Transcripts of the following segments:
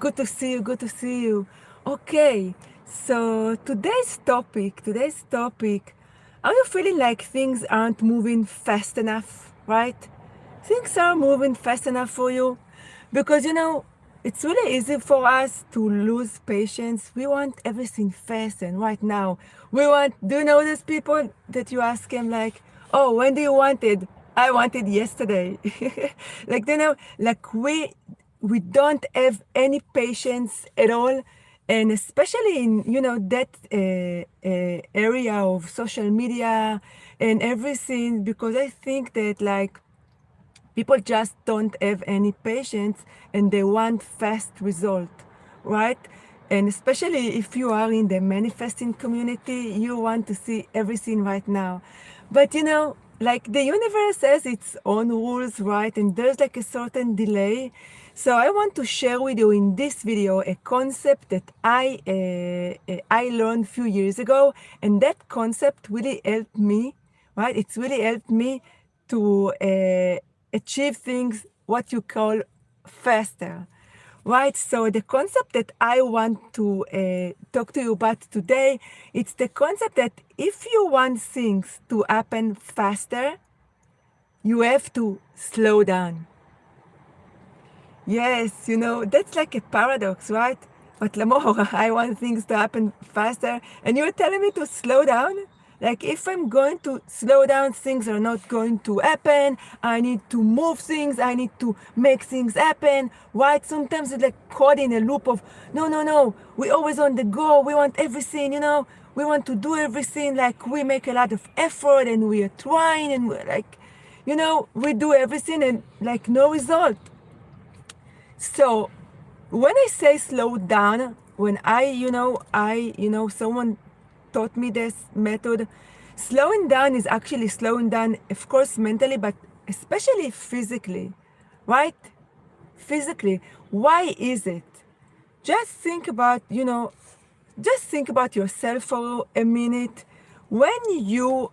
Good to see you. Good to see you. Okay, so today's topic, are you feeling like things aren't moving fast enough, right? Things are moving fast enough for you? Because, it's really easy for us to lose patience. We want everything fast and right now. Do you know these people that you ask them like, oh, when do you want it? I want it yesterday. Like, we don't have any patience at all, and especially in that area of social media and everything, because I think that like people just don't have any patience and they want fast result, right? And especially if you are in the manifesting community, you want to see everything right now. But like the universe has its own rules, right? And there's like a certain delay. So I want to share with you in this video a concept that I learned a few years ago, and that concept really helped me, right? It's really helped me to achieve things what you call faster, right? So the concept that I want to talk to you about today, it's the concept that if you want things to happen faster, you have to slow down. Yes, that's like a paradox, right? But Lamor, I want things to happen faster, and you're telling me to slow down? Like, if I'm going to slow down, things are not going to happen. I need to move things. I need to make things happen, right? Sometimes it's like caught in a loop of, no, no, no. We're always on the go. We want everything, We want to do everything. Like, we make a lot of effort, and we are trying, and we're like, we do everything, and like, no result. So when I say slow down, when someone taught me this method, slowing down is actually slowing down, of course, mentally, but especially physically, right? Physically. Why is it? Just think about, yourself for a minute. When you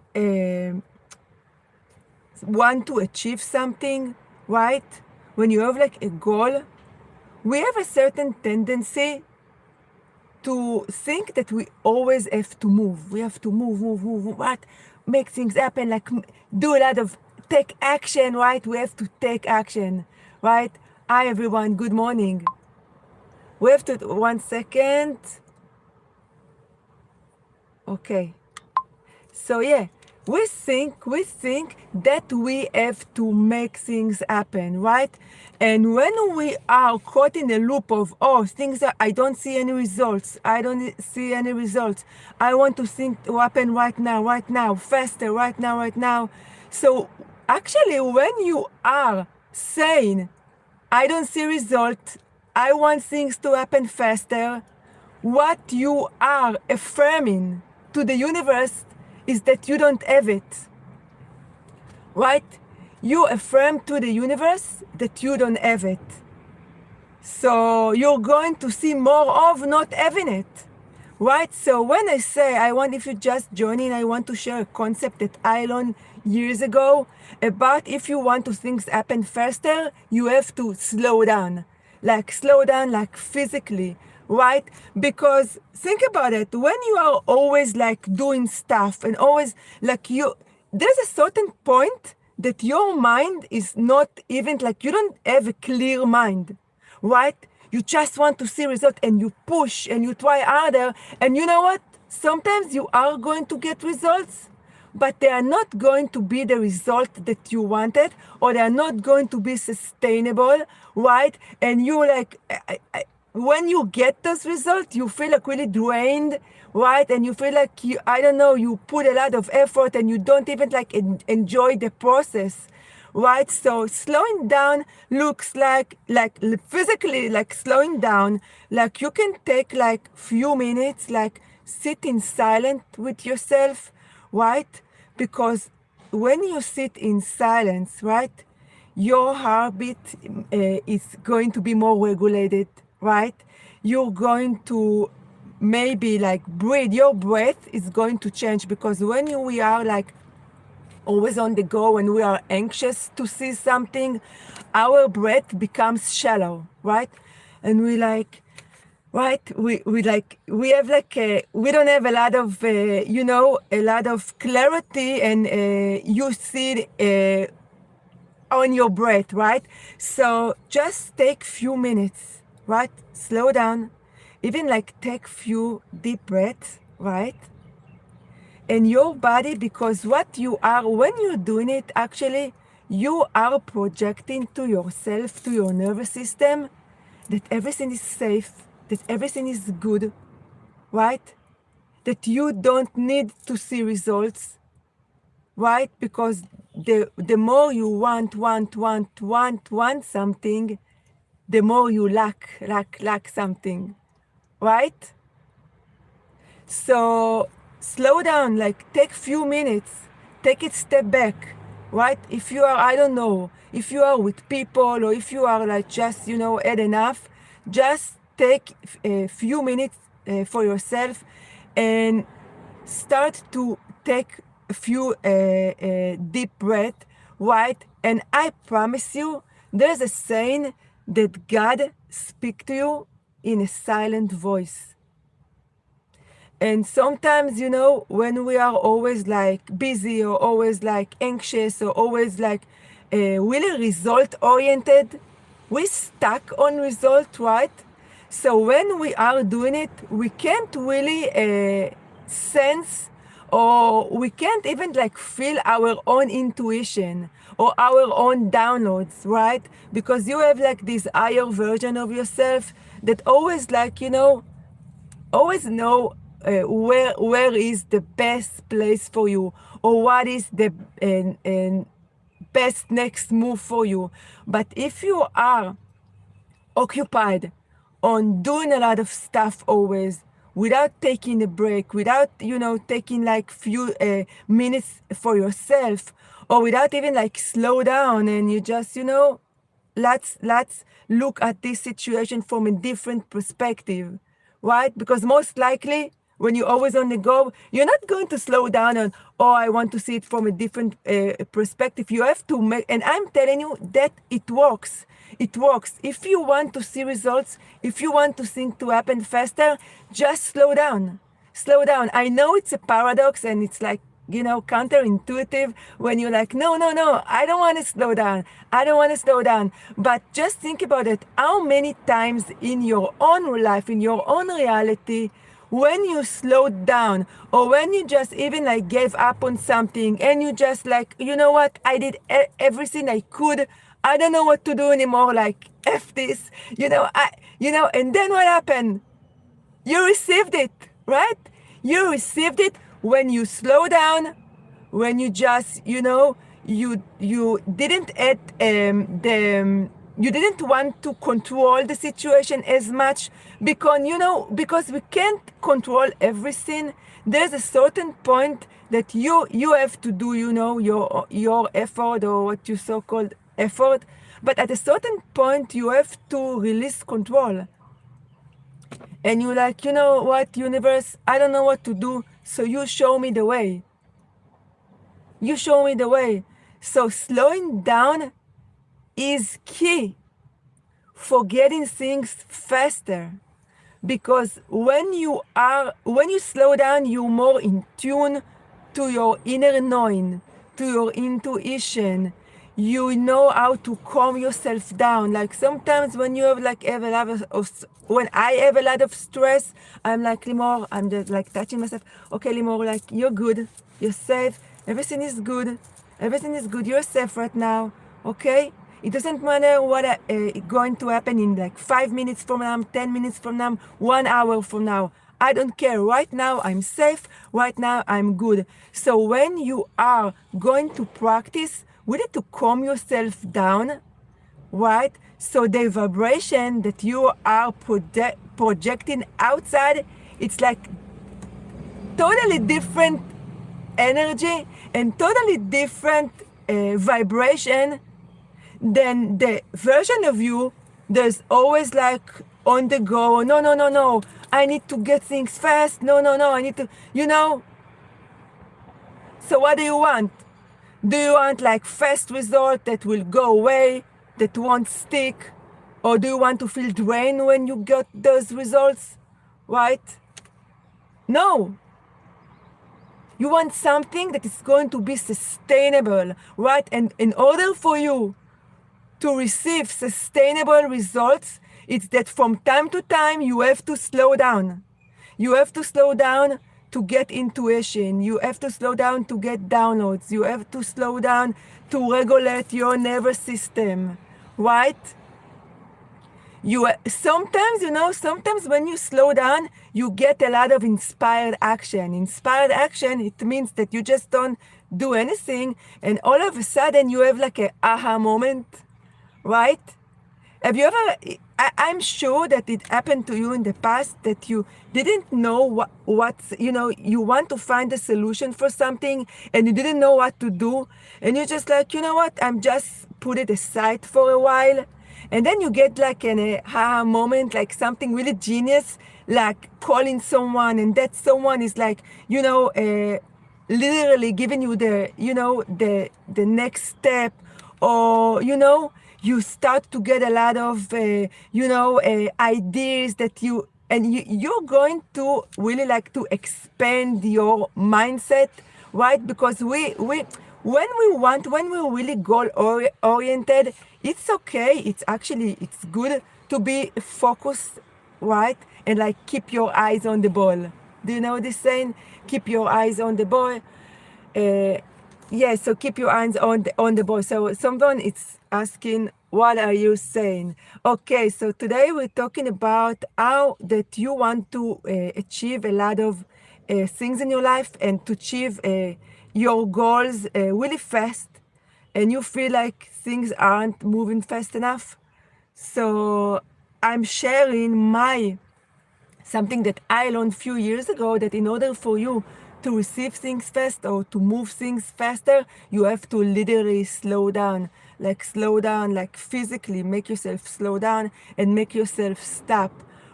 want to achieve something, right? When you have like a goal, we have a certain tendency to think that we always have to move. We have to move, what? Make things happen, like do a lot of take action, right? We have to take action, right? Hi, everyone. Good morning. We have to, 1 second. Okay. So yeah, we think that we have to make things happen, right? And when we are caught in a loop of, things are, I don't see any results. I don't see any results. I want to think to happen right now, faster, right now. So actually, when you are saying, I don't see results, I want things to happen faster, what you are affirming to the universe is that you don't have it, right? You affirm to the universe that you don't have it. So you're going to see more of not having it, right? So when I say, if you just join in, I want to share a concept that I learned years ago about if you want to things happen faster, you have to slow down, like physically, right? Because think about it, when you are always like doing stuff and always like there's a certain point that your mind is not even like, you don't have a clear mind, right? You just want to see result and you push and you try harder. And you know what? Sometimes you are going to get results, but they are not going to be the result that you wanted, or they are not going to be sustainable, right? And you like, when you get those results, you feel like really drained, right? And you feel like you put a lot of effort and you don't even like enjoy the process, right? So slowing down looks like physically, like slowing down, like you can take like few minutes, like sit in silence with yourself, right? Because when you sit in silence, right, your heartbeat is going to be more regulated, right? You're going to maybe like breathe. Your breath is going to change, because when we are like always on the go and we are anxious to see something, our breath becomes shallow, right? and we like, right? We have like we don't have a lot of a lot of clarity, and you see it on your breath, right? So just take few minutes, right? Slow down, even like take few deep breaths, right? And your body, because what you are when you're doing it, actually you are projecting to yourself, to your nervous system, that everything is safe, that everything is good, right? That you don't need to see results, right? Because the more you want something, the more you lack something, right? So slow down, like take few minutes, take it step back, right? If you are, I don't know, if you are with people, or if you are like just, had enough, just take a few minutes for yourself, and start to take a few deep breath, right? And I promise you, there's a saying that God speak to you in a silent voice. And sometimes, when we are always like busy, or always like anxious, or always like really result oriented, we stuck on result, right? So when we are doing it, we can't really sense, or we can't even like feel our own intuition or our own downloads, right? Because you have like this higher version of yourself that always like, always know where is the best place for you, or what is the and best next move for you. But if you are occupied on doing a lot of stuff always, without taking a break, without taking like few minutes for yourself, or without even like slow down, and you just let's look at this situation from a different perspective, right? Because most likely, when you're always on the go, you're not going to slow down on, oh, I want to see it from a different perspective. You have to make, and I'm telling you that it works. It works. If you want to see results, if you want to things to happen faster, just slow down. Slow down. I know it's a paradox, and it's like, counterintuitive when you're like, no, I don't want to slow down. I don't want to slow down. But just think about it. How many times in your own life, in your own reality, when you slowed down, or when you just even like gave up on something, and you just like, you know what, I did everything I could. I don't know what to do anymore. Like, F this, and then what happened? You received it, right? You received it when you slow down, when you just, you didn't add you didn't want to control the situation as much, because we can't control everything. There's a certain point that you have to do, your effort, or what you so-called effort. But at a certain point, you have to release control. And you're like, you know what, universe, I don't know what to do, so you show me the way. You show me the way. So slowing down is key for getting things faster. Because when you slow down, you're more in tune to your inner knowing, to your intuition. You know how to calm yourself down. Like sometimes when you have a lot of when I have a lot of stress, I'm like, Limor, I'm just like touching myself. Okay, Limor, like, you're good, you're safe, everything is good, you're safe right now, okay? It doesn't matter what going to happen in like 5 minutes from now, 10 minutes from now, 1 hour from now. I don't care. Right now, I'm safe. Right now, I'm good. So when you are going to practice, we need to calm yourself down, right? So the vibration that you are projecting outside, it's like totally different energy and totally different vibration than the version of you that's always like on the go. No, I need to get things fast. No, I need to, So what do you want? Do you want like fast result that will go away, that won't stick? Or do you want to feel drained when you get those results, right? No. You want something that is going to be sustainable, right? And in order for you to receive sustainable results, it's that from time to time you have to slow down. You have to slow down to get intuition. You have to slow down to get downloads. You have to slow down to regulate your nervous system, right? Sometimes when you slow down, you get a lot of inspired action. Inspired action, it means that you just don't do anything, and all of a sudden you have like a aha moment, right? Have you ever, I'm sure that it happened to you in the past that you didn't know you want to find a solution for something and you didn't know what to do. And you're just like, you know what, I'm just put it aside for a while. And then you get like an aha moment, like something really genius, like calling someone, and that someone is like, literally giving you the next step, or you start to get a lot of ideas that you're going to really like to expand your mindset, right? Because when we're really goal oriented, it's okay. It's good to be focused, right? And like keep your eyes on the ball. Do you know this saying? Keep your eyes on the ball. So keep your eyes on the ball. So someone is asking, what are you saying? Okay, so today we're talking about how that you want to achieve a lot of things in your life and to achieve your goals really fast, and you feel like things aren't moving fast enough. So I'm sharing something that I learned a few years ago, that in order for you to receive things fast or to move things faster, you have to literally slow down, like physically make yourself slow down and make yourself stop,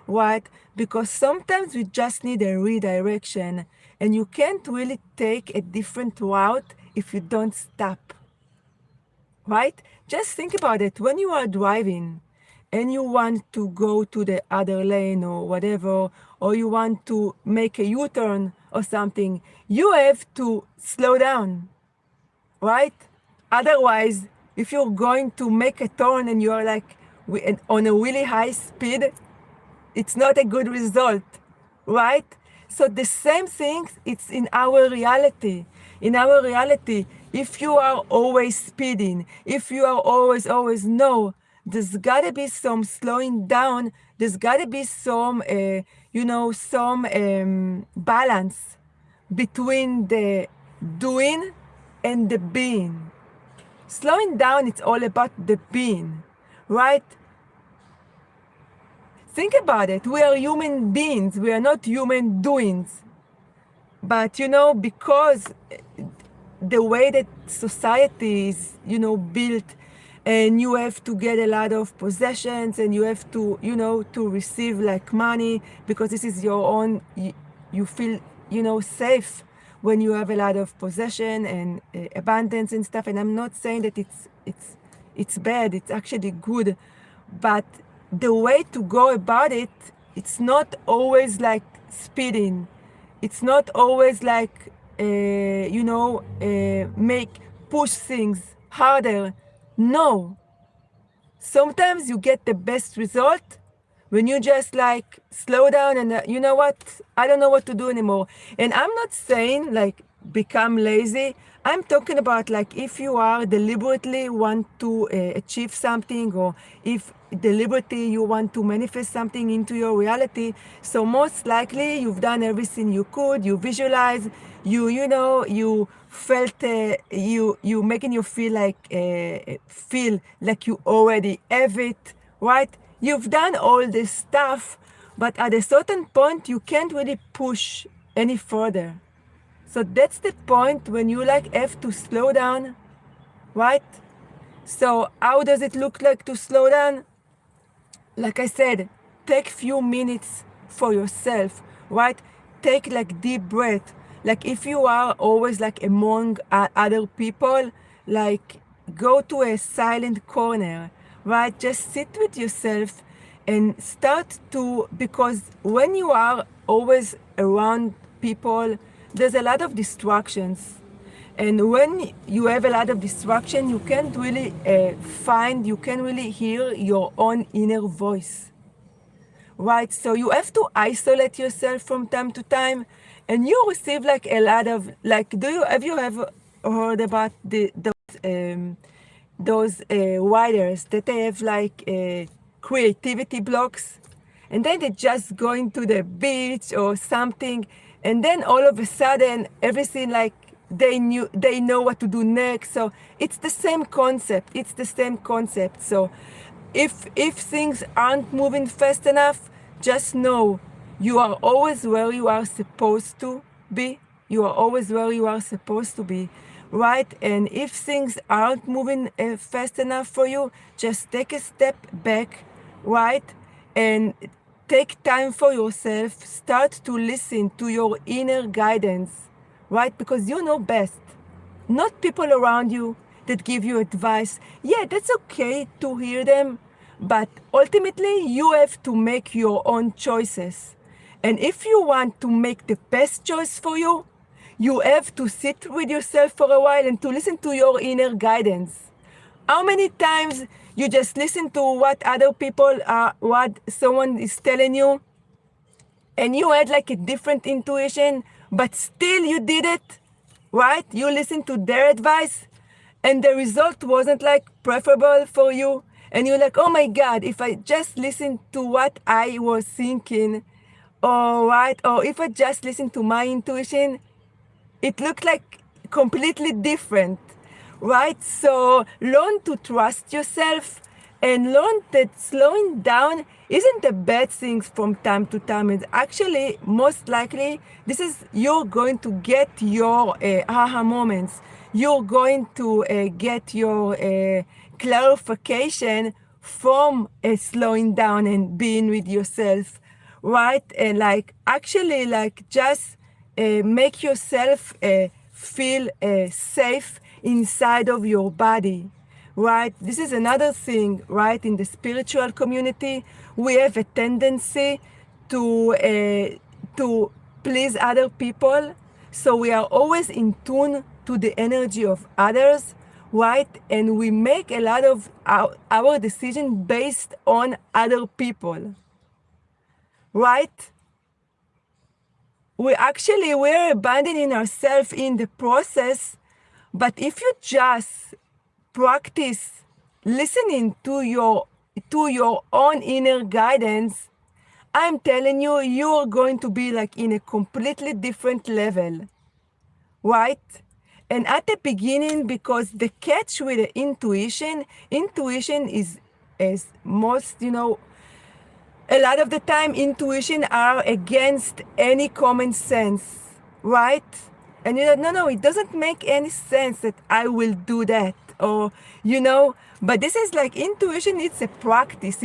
right? Because sometimes we just need a redirection, and you can't really take a different route if you don't stop, right? Just think about it. When you are driving and you want to go to the other lane or whatever, or you want to make a U-turn or something, you have to slow down, right? Otherwise, if you're going to make a turn and you're like on a really high speed, it's not a good result, right? So the same thing, it's in our reality. In our reality, if you are always speeding, if you are always no, there's gotta be some slowing down. There's gotta be some, balance between the doing and the being. Slowing down, it's all about the being, right? Think about it. We are human beings. We are not human doings. But, because the way that society is, built, and you have to get a lot of possessions, and you have to, to receive like money, because this is your own, you feel, safe when you have a lot of possession and abundance and stuff. And I'm not saying that it's bad. It's actually good. But the way to go about it, it's not always like speeding. It's not always like, push things harder. No. Sometimes you get the best result when you just like slow down and you know what? I don't know what to do anymore. And I'm not saying like become lazy. I'm talking about like if you are deliberately want to achieve something, or if deliberately you want to manifest something into your reality. So most likely you've done everything you could. You visualize, you felt, you making you feel like you already have it, right? You've done all this stuff, but at a certain point you can't really push any further. So that's the point when you like have to slow down, right? So how does it look like to slow down? Like I said, take few minutes for yourself, right? Take like deep breath. Like if you are always like among other people, like go to a silent corner, right? Just sit with yourself and start to, because when you are always around people, there's a lot of distractions. And when you have a lot of distraction, you can't really you can really hear your own inner voice, right? So you have to isolate yourself from time to time, and you receive like a lot of like. Have you ever heard about those writers that they have like creativity blocks, and then they just going to the beach or something, and then all of a sudden everything like they know what to do next. So it's the same concept. It's the same concept. So if things aren't moving fast enough, just know you are always where you are supposed to be. You are always where you are supposed to be, right? And if things aren't moving fast enough for you, just take a step back, right? And take time for yourself. Start to listen to your inner guidance, right? Because you know best, not people around you that give you advice. Yeah, that's okay to hear them, but ultimately you have to make your own choices. And if you want to make the best choice for you, you have to sit with yourself for a while and to listen to your inner guidance. How many times you just listen to what other people are, what someone is telling you, and you had like a different intuition, but still you did it, right? You listened to their advice, and the result wasn't like preferable for you. And you're like, oh my God, if I just listened to what I was thinking, or right, or if I just listened to my intuition, it looked like completely different, right? So learn to trust yourself and learn that slowing down isn't a bad thing from time to time. It's actually most likely this is you're going to get your aha moments. You're going to get your clarification from slowing down and being with yourself, right? And like actually like just make yourself feel safe inside of your body, right? This is another thing, right? In the spiritual community, we have a tendency to please other people, so we are always in tune to the energy of others, right? And we make a lot of our decision based on other people, right? We're abandoning ourselves in the process. But if you just practice listening to your own inner guidance, I'm telling you, you're going to be like in a completely different level, right? And at the beginning, because the catch with the intuition is most, a lot of the time intuition are against any common sense, right? And you're like, no, it doesn't make any sense that I will do that, or but this is like intuition. It's a practice.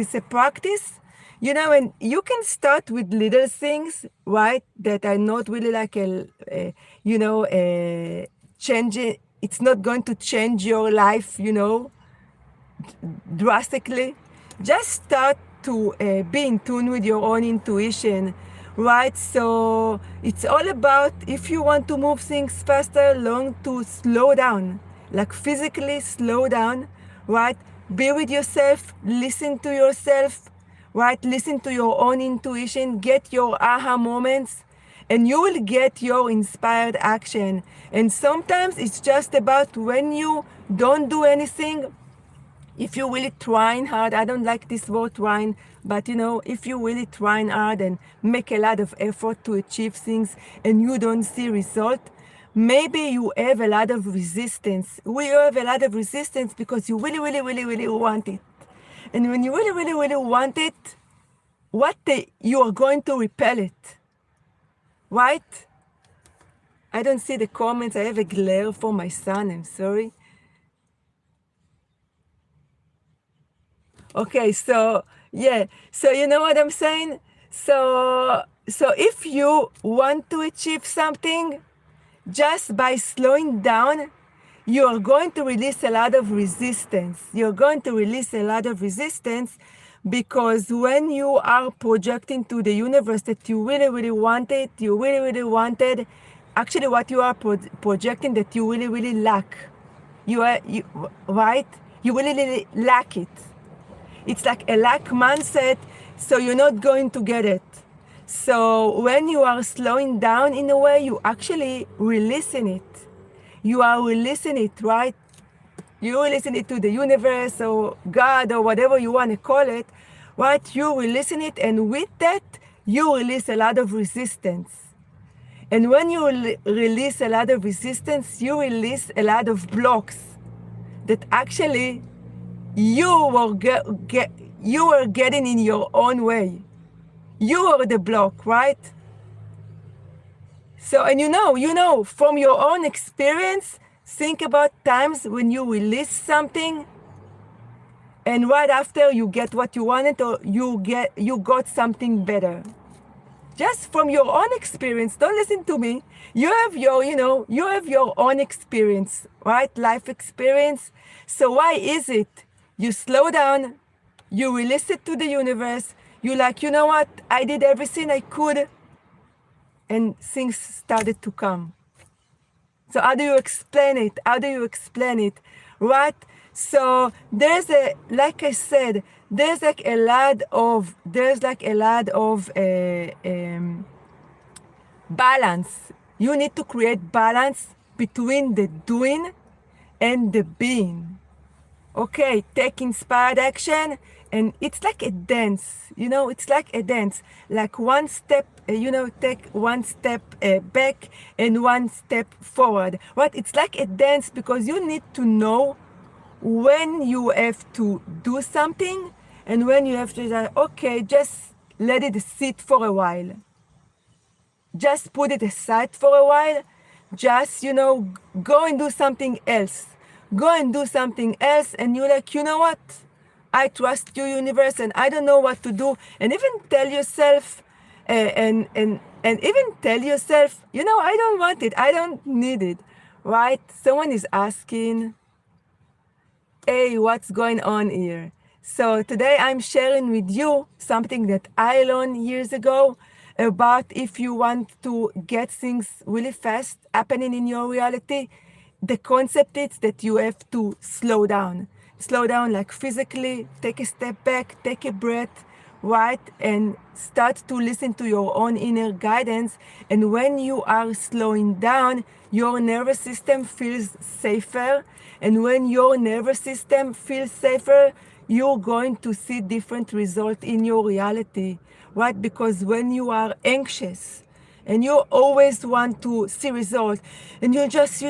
And you can start with little things, right, that are not really like changing. It's not going to change your life, drastically. Just start to be in tune with your own intuition, right? So it's all about, if you want to move things faster, learn to slow down, like physically slow down, right? Be with yourself, listen to yourself, right? Listen to your own intuition, get your aha moments, and you will get your inspired action. And sometimes it's just about when you don't do anything. If you're really trying hard, I don't like this word trying, but if you really trying hard and make a lot of effort to achieve things and you don't see result, maybe you have a lot of resistance. We have a lot of resistance because you really, really, really, really want it. And when you really, really, really want it, you are going to repel it, right? I don't see the comments. I have a glare for my son. I'm sorry. Okay, so yeah, so you know what I'm saying? So if you want to achieve something, just by slowing down, you are going to release a lot of resistance. You're going to release a lot of resistance because when you are projecting to the universe that you really, really wanted, actually what you are projecting that you really, really lack. Right? You really, really lack it. It's like a lack mindset, so you're not going to get it. So when you are slowing down in a way, you actually releasing it. You are releasing it, right? You releasing it to the universe or God or whatever you want to call it, right? You releasing it, and with that, you release a lot of resistance. And when you release a lot of resistance, you release a lot of blocks that actually you were getting in your own way. You are the block, right? So, and you know, from your own experience, think about times when you release something and right after you get what you wanted or you got something better. Just from your own experience, don't listen to me. You have your own experience, right? Life experience. So why is it you slow down, you release it to the universe, you like, you know what, I did everything I could, and things started to come. So how do you explain it? Right? So there's like I said, there's like a lot of balance. You need to create balance between the doing and the being. Okay, take inspired action, and it's like a dance, it's like a dance, like one step, take one step back and one step forward, right? It's like a dance because you need to know when you have to do something and when you have to say, okay, just let it sit for a while. Just put it aside for a while. Just, go and do something else. And you're like, you know what? I trust you, universe, and I don't know what to do. And even tell yourself, and even tell yourself, I don't want it. I don't need it, right? Someone is asking, hey, what's going on here? So today I'm sharing with you something that I learned years ago about if you want to get things really fast happening in your reality. The concept is that you have to slow down like physically, take a step back, take a breath, right? And start to listen to your own inner guidance. And when you are slowing down, your nervous system feels safer. And when your nervous system feels safer, you're going to see different results in your reality, right? Because when you are anxious and you always want to see results and you're just,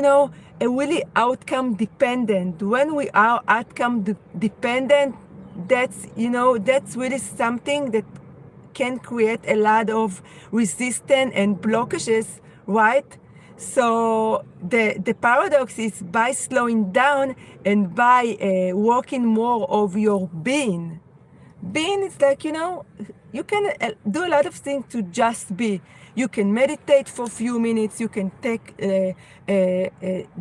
a really outcome dependent. When we are outcome dependent, that's really something that can create a lot of resistance and blockages, right? So the paradox is by slowing down and by working more of your being. Being is like, you can do a lot of things to just be. You can meditate for a few minutes. You can take a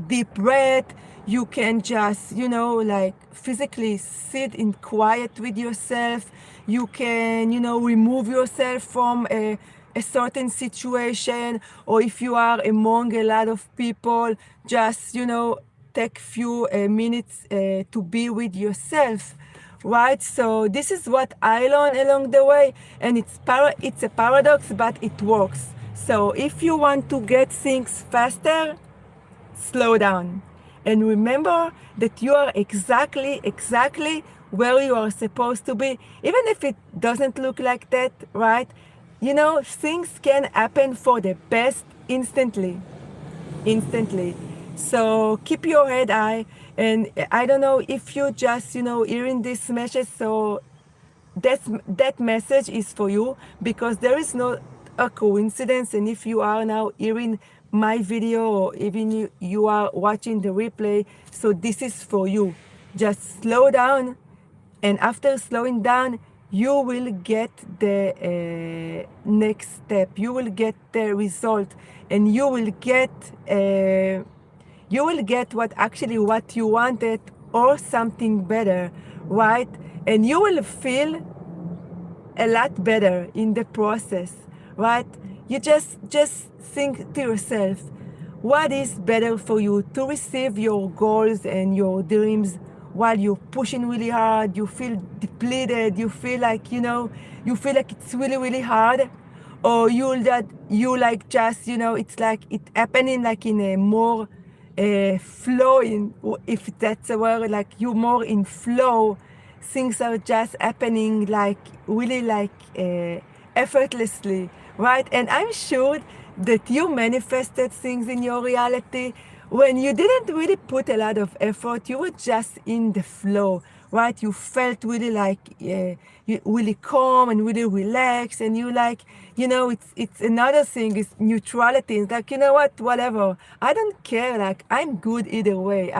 deep breath. You can just, like physically sit in quiet with yourself. You can, remove yourself from a certain situation. Or if you are among a lot of people, just, take few minutes to be with yourself. Right, so this is what I learned along the way, and it's a paradox, but it works. So if you want to get things faster, slow down, and remember that you are exactly where you are supposed to be, even if it doesn't look like that, right? Things can happen for the best instantly. So keep your head high. And I don't know if you just, hearing this message, so that message is for you, because there is not a coincidence. And if you are now hearing my video, or even you are watching the replay, so this is for you. Just slow down, and after slowing down, you will get the next step. You will get the result, and you will you will get what you wanted or something better, right? And you will feel a lot better in the process, right? You just think to yourself, what is better for you to receive your goals and your dreams while you're pushing really hard, you feel depleted, you feel like, you feel like it's really, really hard, or you like just, it's like it happening like in a more flowing, if that's a word, like you more in flow, things are just happening like really like effortlessly, right? And I'm sure that you manifested things in your reality when you didn't really put a lot of effort. You were just in the flow, right? You felt really like you really calm and really relaxed, and you like, it's another thing is neutrality. It's like, you know what, whatever, I don't care, like I'm good either way,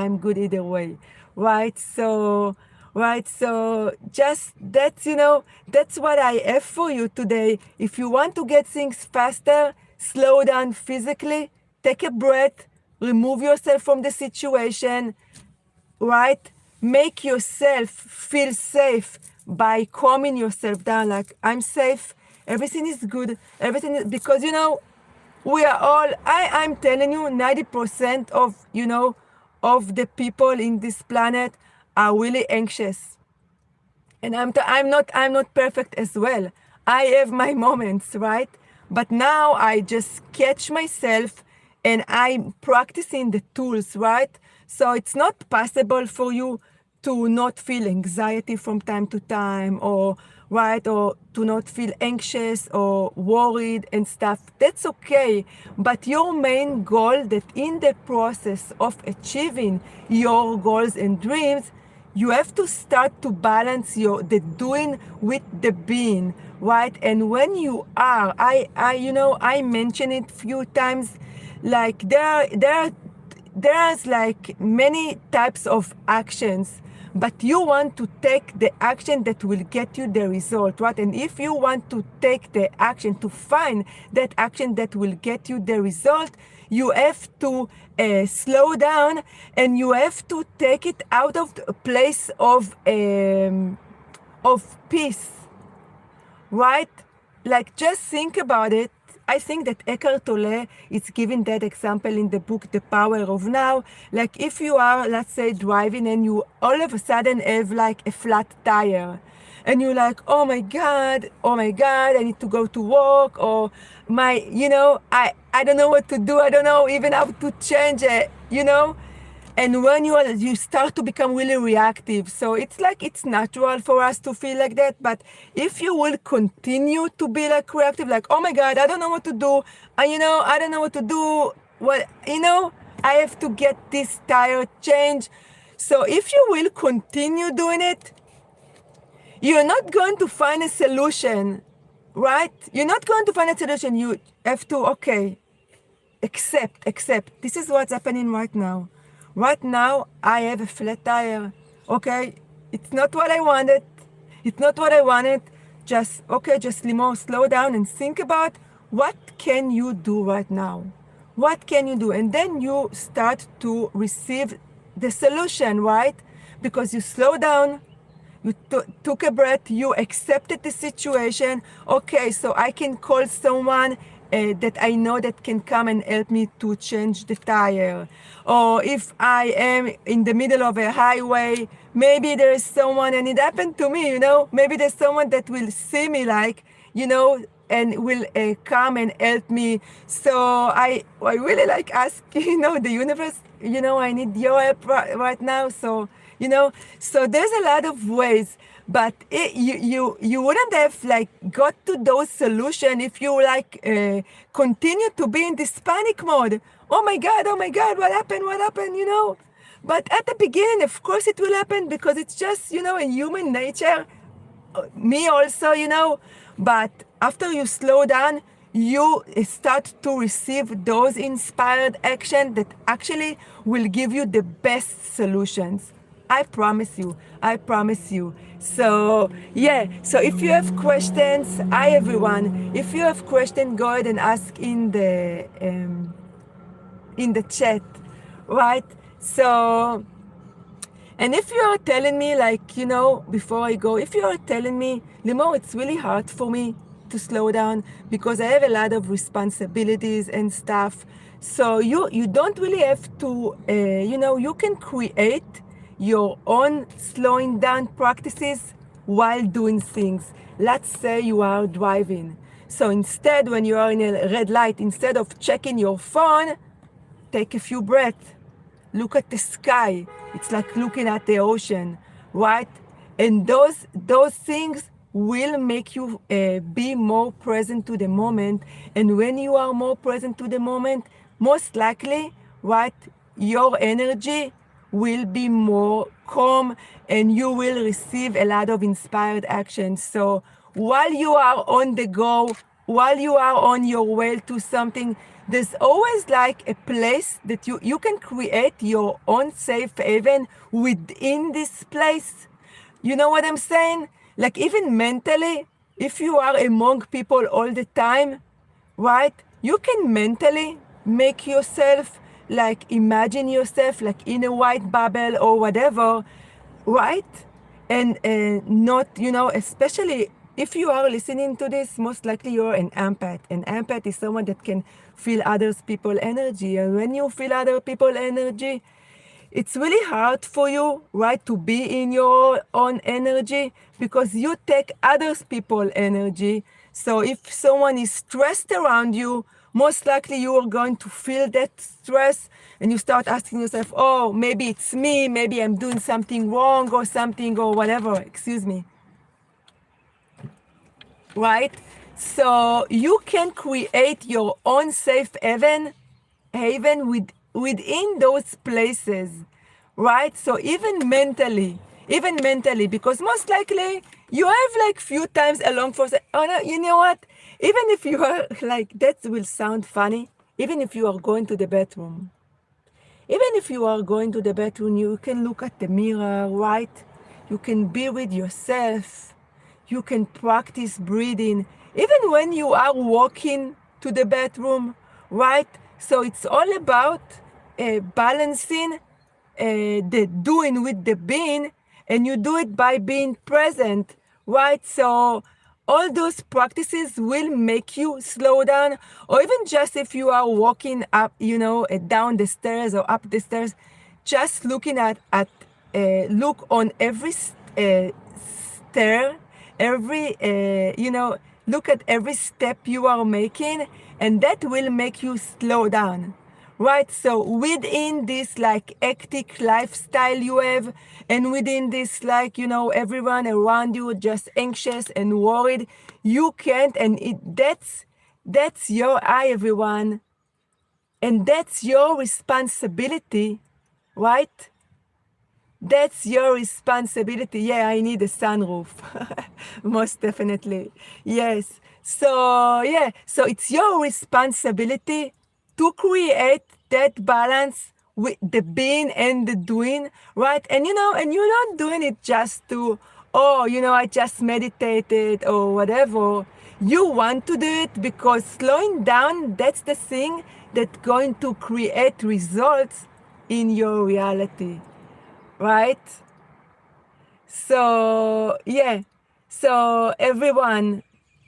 right? So just that's what I have for you today. If you want to get things faster, slow down physically, take a breath, remove yourself from the situation, right? Make yourself feel safe by calming yourself down, like I'm safe, everything is good, because we are all, I'm telling you, 90% of the people in this planet are really anxious. And I'm not perfect as well. I have my moments, right? But now I just catch myself and I'm practicing the tools, right? So it's not possible for you to not feel anxiety from time to time, or right, or to not feel anxious or worried and stuff. That's okay. But your main goal, that in the process of achieving your goals and dreams, you have to start to balance the doing with the being, right? And when you are, I mentioned it few times, like there's like many types of actions, but you want to take the action that will get you the result, right? And if you want to take the action, to find that action that will get you the result, you have to slow down, and you have to take it out of the place of peace, right? Like, just think about it. I think that Eckhart Tolle is giving that example in the book, The Power of Now. Like, if you are, let's say, driving and you all of a sudden have like a flat tire, and you're like, oh my God, I need to go to work, or I don't know what to do. I don't know even how to change it, And when you start to become really reactive, so it's like, it's natural for us to feel like that. But if you will continue to be like reactive, like, oh my God, I don't know what to do, I don't know what to do, I have to get this tire changed. So if you will continue doing it, you're not going to find a solution, right? You're not going to find a solution. You have to, okay, accept. This is what's happening right now. Right now, I have a flat tire, okay? It's not what I wanted. Just slow down and think about, what can you do right now? What can you do? And then you start to receive the solution, right? Because you slow down, you took a breath, you accepted the situation. Okay, so I can call someone that I know that can come and help me to change the tire. Or if I am in the middle of a highway, maybe there is someone, and it happened to me, maybe there's someone that will see me, like, and will come and help me. So I really like ask, the universe, I need your help right now. So, so there's a lot of ways, but you wouldn't have like got to those solutions if you like continue to be in this panic mode. Oh my God, what happened? But at the beginning, of course it will happen, because it's just, in human nature, me also, but after you slow down, you start to receive those inspired action that actually will give you the best solutions. I promise you. So if you have questions, hi everyone, if you have questions, go ahead and ask in the chat, right? So, and if you are telling me, like, before I go, if you are telling me, Limor, it's really hard for me to slow down because I have a lot of responsibilities and stuff. So you don't really have to, you can create your own slowing down practices while doing things. Let's say you are driving. So instead, when you are in a red light, instead of checking your phone, take a few breaths. Look at the sky. It's like looking at the ocean, right? And those things will make you be more present to the moment. And when you are more present to the moment, most likely, right, your energy will be more calm and you will receive a lot of inspired action. So while you are on the go, while you are on your way to something, there's always like a place that you can create your own safe haven within this place. You know what I'm saying? Like even mentally, if you are among people all the time, right? You can mentally make yourself, like imagine yourself like in a white bubble or whatever, right? And not, especially if you are listening to this, most likely you're an empath. An empath is someone that can feel others people energy. And when you feel other people energy, it's really hard for you, right, to be in your own energy because you take others people energy. So if someone is stressed around you, most likely you are going to feel that stress and you start asking yourself, oh, maybe it's me, maybe I'm doing something wrong or something or whatever, excuse me, right? So you can create your own safe haven within those places, right? So even mentally, because most likely you have like few times along for, oh no, you know what? Even if you are like, that will sound funny, even if you are going to the bathroom, even if you are going to the bathroom, you can look at the mirror, right? You can be with yourself. You can practice breathing, even when you are walking to the bathroom, right? So it's all about balancing the doing with the being, and you do it by being present, right? So all those practices will make you slow down, or even just if you are walking up, down the stairs or up the stairs, just looking look on every stair, every look at every step you are making, and that will make you slow down, right? So within this like hectic lifestyle you have, and within this like everyone around you just anxious and worried, you can't, and that's your eye, everyone, and that's your responsibility, right? That's your responsibility. Yeah, I need a sunroof. Most definitely. Yes. So, yeah. So it's your responsibility to create that balance with the being and the doing, right? And you're not doing it just to, oh, I just meditated or whatever. You want to do it because slowing down, that's the thing that's going to create results in your reality, right? So, yeah. So, everyone,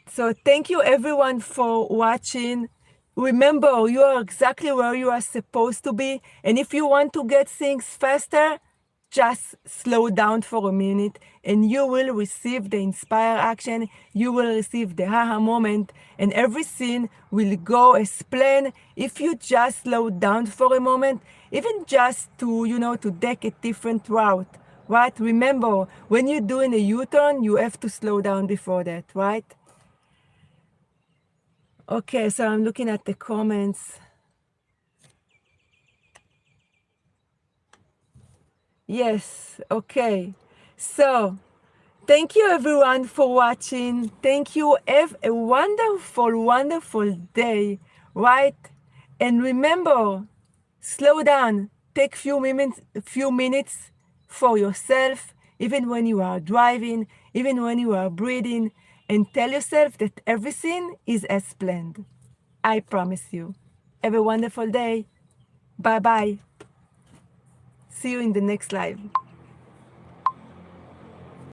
so thank you everyone for watching. Remember, you are exactly where you are supposed to be. And if you want to get things faster, just slow down for a minute and you will receive the inspire action. You will receive the haha moment, and everything will go as planned if you just slow down for a moment, even just to take a different route, right? Remember, when you're doing a U-turn, you have to slow down before that, right? Okay, so I'm looking at the comments. Yes, okay. So, thank you everyone for watching. Thank you. Have a wonderful, wonderful day, right? And remember, slow down. Take few minutes for yourself, even when you are driving, even when you are breathing, and tell yourself that everything is as planned. I promise you. Have a wonderful day. Bye-bye. See you in the next live.